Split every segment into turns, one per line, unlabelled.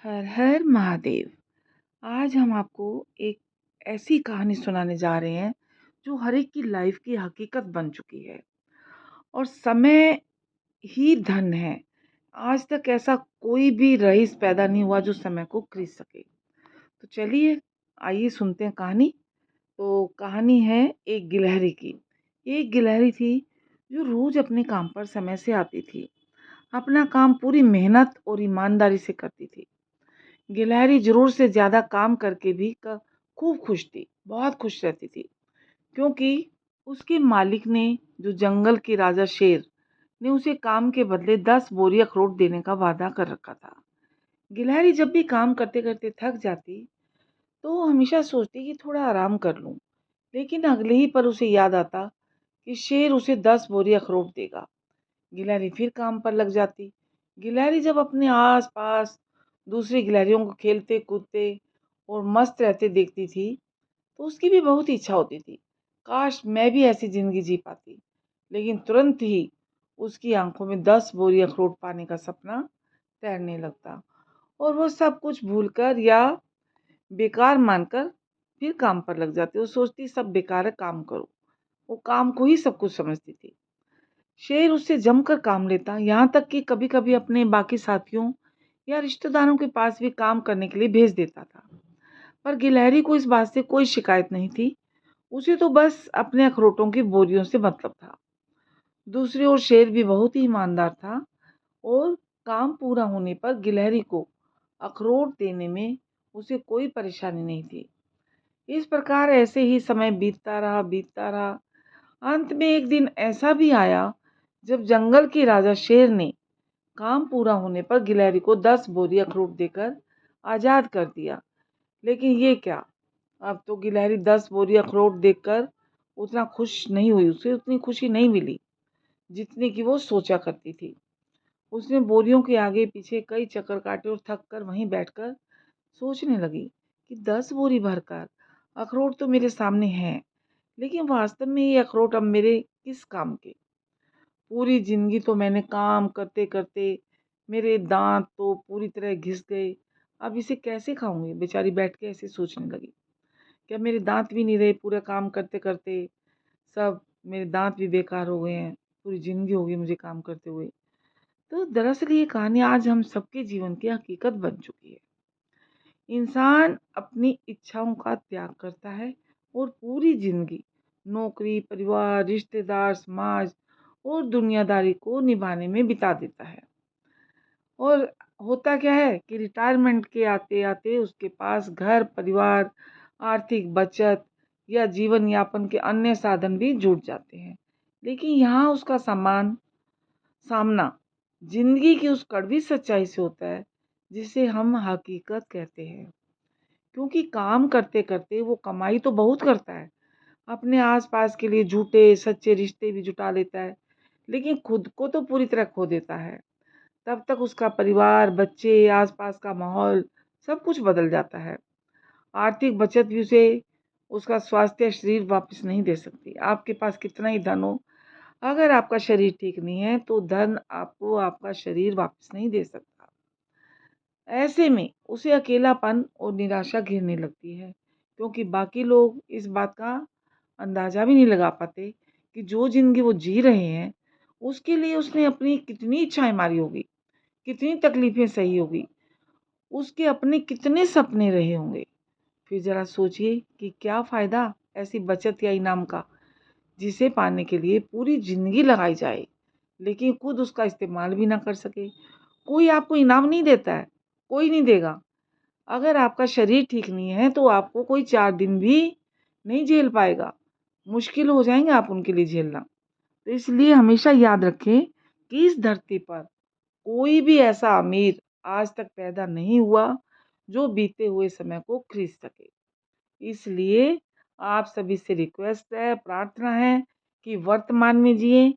हर हर महादेव। आज हम आपको एक ऐसी कहानी सुनाने जा रहे हैं जो हर एक की लाइफ की हकीकत बन चुकी है। और समय ही धन है। आज तक ऐसा कोई भी रईस पैदा नहीं हुआ जो समय को खरीद सके। तो चलिए, आइए सुनते हैं कहानी। तो कहानी है एक गिलहरी की। एक गिलहरी थी जो रोज अपने काम पर समय से आती थी। अपना काम पूरी मेहनत और ईमानदारी से करती थी। गिलहरी ज़रूर से ज़्यादा काम करके भी खूब खुश थी, बहुत खुश रहती थी, क्योंकि उसके मालिक ने, जो जंगल के राजा शेर ने, उसे काम के बदले 10 बोरी अखरोट देने का वादा कर रखा था। गिलहरी जब भी काम करते करते थक जाती, तो वो हमेशा सोचती कि थोड़ा आराम कर लूं, लेकिन अगले ही पर उसे याद आता कि शेर उसे 10 बोरी अखरोट देगा। गिलहरी फिर काम पर लग जाती। गिलहरी जब अपने आस पास दूसरी गिलहरियों को खेलते कूदते और मस्त रहते देखती थी, तो उसकी भी बहुत इच्छा होती थी, काश मैं भी ऐसी जिंदगी जी पाती। लेकिन तुरंत ही उसकी आंखों में 10 बोरी अखरोट पाने का सपना तैरने लगता, और वो सब कुछ भूलकर या बेकार मानकर फिर काम पर लग जाती। वो सोचती सब बेकार है, काम करो। वो काम को ही सब कुछ समझती थी। शेर उससे जमकर काम लेता, यहाँ तक कि कभी कभी अपने बाकी साथियों या रिश्तेदारों के पास भी काम करने के लिए भेज देता था। पर गिलहरी को इस बात से कोई शिकायत नहीं थी। उसे तो बस अपने अखरोटों की बोरियों से मतलब था। दूसरी ओर शेर भी बहुत ही ईमानदार था, और काम पूरा होने पर गिलहरी को अखरोट देने में उसे कोई परेशानी नहीं थी। इस प्रकार ऐसे ही समय बीतता रहा। अंत में एक दिन ऐसा भी आया जब जंगल के राजा शेर ने काम पूरा होने पर गिलहरी को 10 बोरी अखरोट देकर आजाद कर दिया। लेकिन ये क्या, अब तो गिलहरी 10 बोरी अखरोट देखकर उतना खुश नहीं हुई। उसे उतनी खुशी नहीं मिली जितनी कि वो सोचा करती थी। उसने बोरियों के आगे पीछे कई चक्कर काटे और थक कर वहीं बैठकर सोचने लगी कि 10 बोरी भरकर अखरोट तो मेरे सामने हैं, लेकिन वास्तव में ये अखरोट अब मेरे किस काम के। पूरी जिंदगी तो मैंने काम करते करते मेरे दांत तो पूरी तरह घिस गए। अब इसे कैसे खाऊंगी। बेचारी बैठ के ऐसे सोचने लगी, क्या मेरे दांत भी नहीं रहे पूरा काम करते करते, सब मेरे दांत भी बेकार हो गए हैं, पूरी जिंदगी हो गई मुझे काम करते हुए। तो दरअसल ये कहानी आज हम सबके जीवन की हकीकत बन चुकी है। इंसान अपनी इच्छाओं का त्याग करता है और पूरी जिंदगी नौकरी, परिवार, रिश्तेदार, समाज और दुनियादारी को निभाने में बिता देता है। और होता क्या है कि रिटायरमेंट के आते आते उसके पास घर, परिवार, आर्थिक बचत या जीवन यापन के अन्य साधन भी जुट जाते हैं। लेकिन यहाँ उसका सामना जिंदगी की उस कड़वी सच्चाई से होता है जिसे हम हकीकत कहते हैं। क्योंकि काम करते करते वो कमाई तो बहुत करता है, अपने आसपास के लिए झूठे सच्चे रिश्ते भी जुटा लेता है, लेकिन खुद को तो पूरी तरह खो देता है। तब तक उसका परिवार, बच्चे, आसपास का माहौल सब कुछ बदल जाता है। आर्थिक बचत भी उसे उसका स्वास्थ्य, शरीर वापस नहीं दे सकती। आपके पास कितना ही धन हो, अगर आपका शरीर ठीक नहीं है तो धन आपको आपका शरीर वापस नहीं दे सकता। ऐसे में उसे अकेलापन और निराशा घेरने लगती है, क्योंकि बाकी लोग इस बात का अंदाजा भी नहीं लगा पाते कि जो जिंदगी वो जी रहे हैं उसके लिए उसने अपनी कितनी इच्छाएं मारी होगी, कितनी तकलीफें सही होगी, उसके अपने कितने सपने रहे होंगे। फिर जरा सोचिए कि क्या फायदा ऐसी बचत या इनाम का, जिसे पाने के लिए पूरी जिंदगी लगाई जाए, लेकिन खुद उसका इस्तेमाल भी ना कर सके। कोई आपको इनाम नहीं देता है, कोई नहीं देगा। अगर आपका शरीर ठीक नहीं है तो आपको कोई 4 दिन भी नहीं झेल पाएगा। मुश्किल हो जाएंगे आप उनके लिए झेलना। तो इसलिए हमेशा याद रखें कि इस धरती पर कोई भी ऐसा अमीर आज तक पैदा नहीं हुआ जो बीते हुए समय को खरीद सके। इसलिए आप सभी से रिक्वेस्ट है, प्रार्थना है कि वर्तमान में जिए।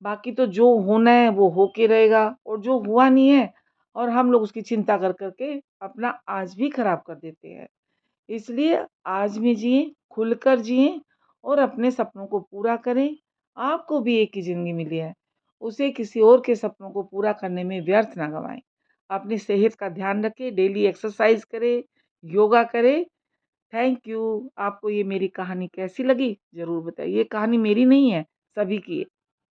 बाकी तो जो होना है वो होके रहेगा, और जो हुआ नहीं है और हम लोग उसकी चिंता कर करके अपना आज भी खराब कर देते हैं। इसलिए आज में जिए, खुलकर जिए और अपने सपनों को पूरा करें। आपको भी एक ही ज़िंदगी मिली है, उसे किसी और के सपनों को पूरा करने में व्यर्थ ना गवाएँ। अपनी सेहत का ध्यान रखें, डेली एक्सरसाइज करें, योगा करें। Thank you. आपको ये मेरी कहानी कैसी लगी ज़रूर बताइए। ये कहानी मेरी नहीं है, सभी की है।